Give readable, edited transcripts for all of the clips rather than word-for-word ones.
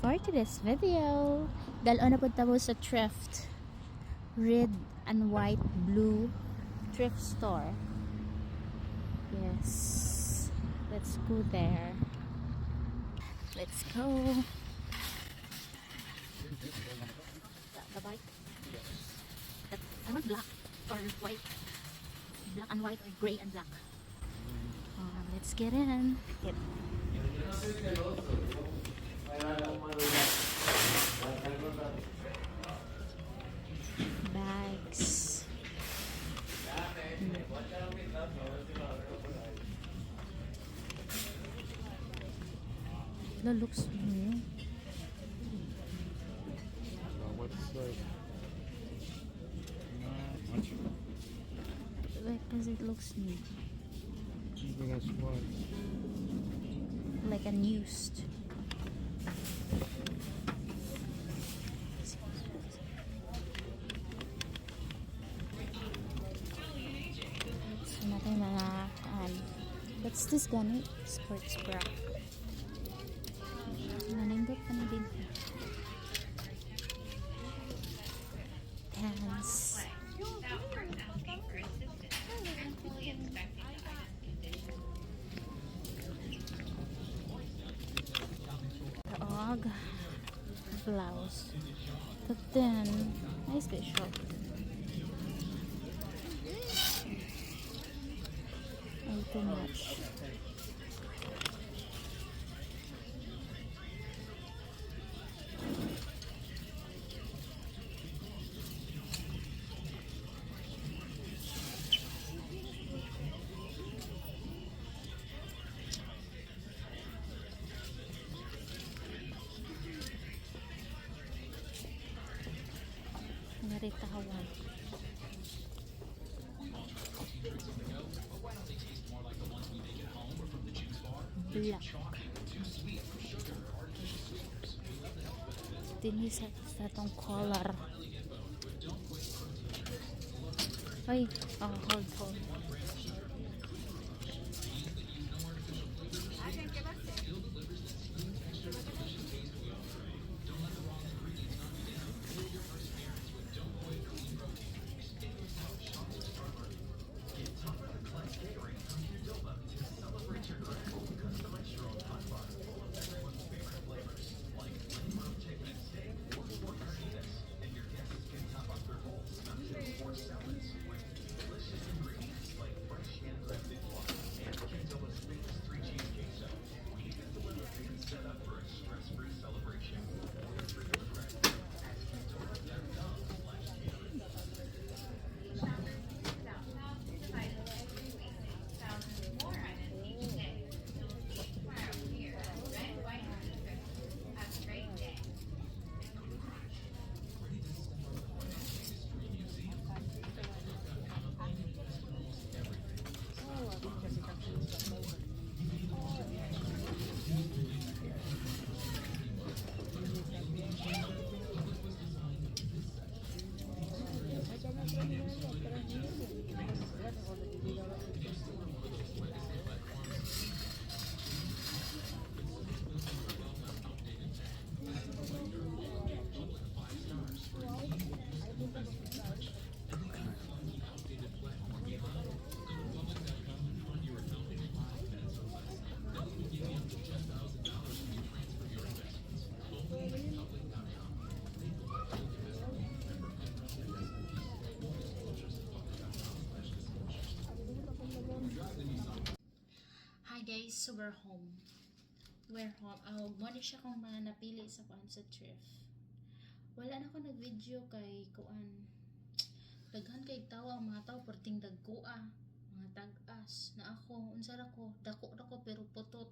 for today's video. Dalo na po tabo sa thrift. Red and white blue thrift store. Yes. Let's go there. Let's go. The bike. I want black or white. Black and white or gray and black. Let's get in. Bags. That looks new. What's like not much? Because it looks new. Even as what? Like unused. So natin mga what's this gani? Sports bra. Nanindot pa na din. Pants. Taog. Blouse. But then, nice visual. Ay, too much. Naritawan. Black. Tinis sa tong color. Ay, hold. Hi guys, so we're home. Muna siya kung mga napili sa kuan sa thrift. Wala na ko nag-video kay kuan. Daghan kay tawa ang mga tao perting dagkoa, mga tag-as na ako unsara ko dako pero putot.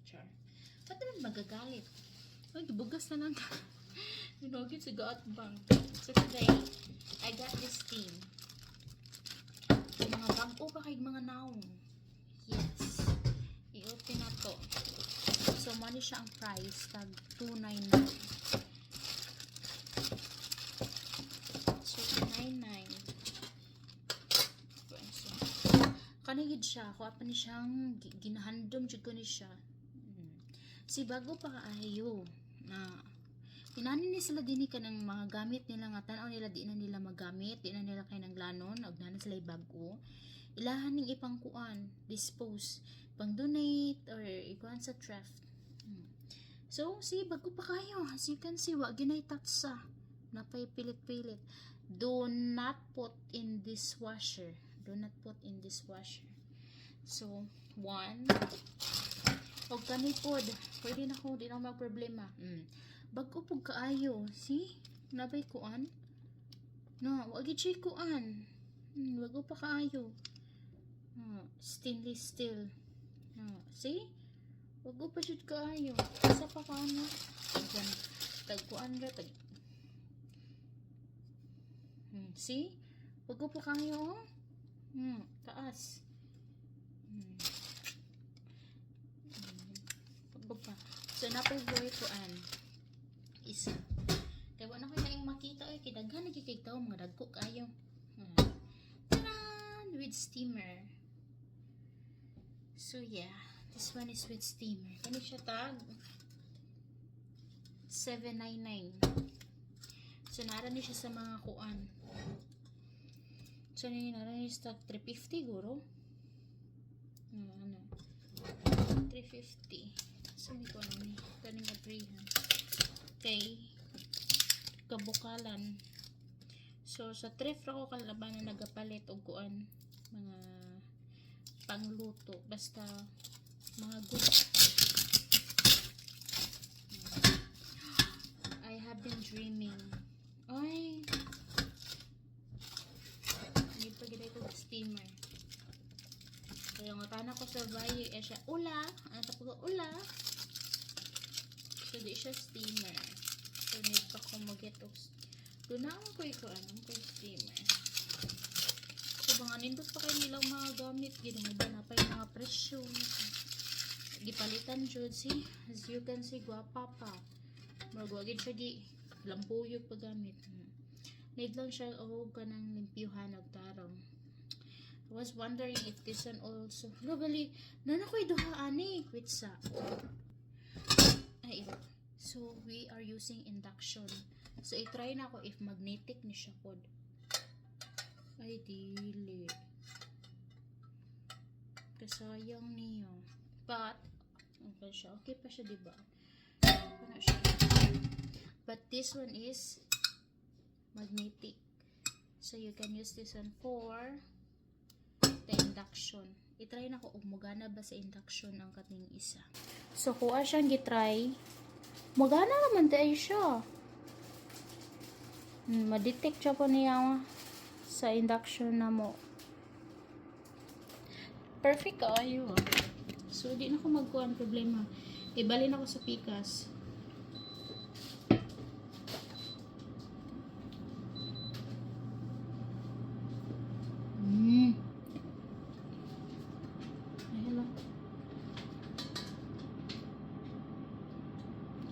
Char. Ba't naman magagalit? Ay, gibugas na lang. Dinogit sa Gatbang. So today, I got this thing. Mga bago pa kay mga naong. Yes. I-open na to. So, money siya ang price. Tag $299. So, $299. So, kanigid siya. Kuha pa ni siyang ginahandom. Jud ko ni siya. Si bago pa kaayo. Inanin ni sila din ka ng mga gamit nila nga tanaw nila di na nila magamit, di na nila kay naglanon, og na sila bago. Ilahan ning ipang kuan, dispose, pang donate or ikuan sa thrift. So, see, bago pa kayo. As you can see, wag ginay tatsa. Napay pilit-pilit. Do not put in dishwasher. Do not put in dishwasher. So, 1. Og kanipod. Pwede na ko, di na mag-problema. Bago po kaayo. See? Nabay kuan? No, wag i-check kuan. Bago pa kaayo. Stainless steel. See? Bago pa jud kaayo. Isa pa kaano. Tag kuan ra tag. See? Bago pa kaayo. Taas. Bago pa. So napay boy kuan. Isa. Kaya wala ko yung makita kay daghan nagkikita mga dagko kayo. Taran! With steamer. So yeah, this one is with steamer. Kani siya tag $7.99. So nara ni siya sa mga kuan. So nara ni siya tag $3.50 guro. Ano? $3.50. So may kuan ni kaning aprihan. Kay kabukalan. So sa thrift ako kalaban na nagapalit og kuan mga pangluto basta mga good. I have been dreaming. Ay. Hindi pa gid ko steamer. Kaya nga tana ko sa bayi siya ula, ano ta pag ula. So di siya steamer. So need pa ko mag-get of dunaan ko iko anong ko steamer. So mga nindot pa kayo nilang mga gamit ginoo ba na pa yung mga presyo. Gipalitan jud si as you can see gwapa pa. Magwagid siya di lampuyog pa gamit. Need lang siya kanang limpyuhan og tarong. I was wondering if this one also. Globally, nana ko'y duha ani with sa. Ay, so we are using induction. So i-try na ko if magnetic ni siya pod. Ay dili. Kasayang niyo. But okay siya. Okay pa siya diba? Ano siya? But this one is magnetic. So you can use this one for the induction. I-try na ko umugana ba sa induction ang kating isa. So kuha siyang gitry. Magana naman tayo siya. Ma-detect siya po niya sa induction na mo. Perfect kayo. So di na ko magkuhan problema. Ibalin ako sa pikas.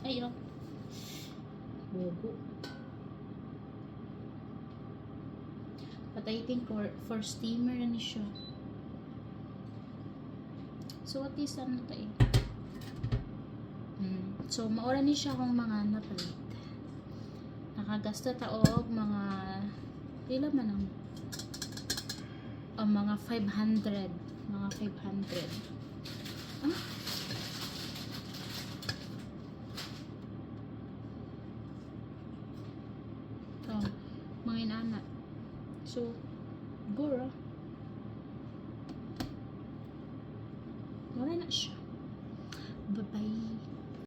Ayun. Bobo. But I think for steamer ni siya. So what is ano tayo? So maura ni siya kung mga napalit. Nakagasta taog mga pila man ang mga 500. Mga 500. Ah? Mga inana. So, gura. Wala na siya. Bye-bye.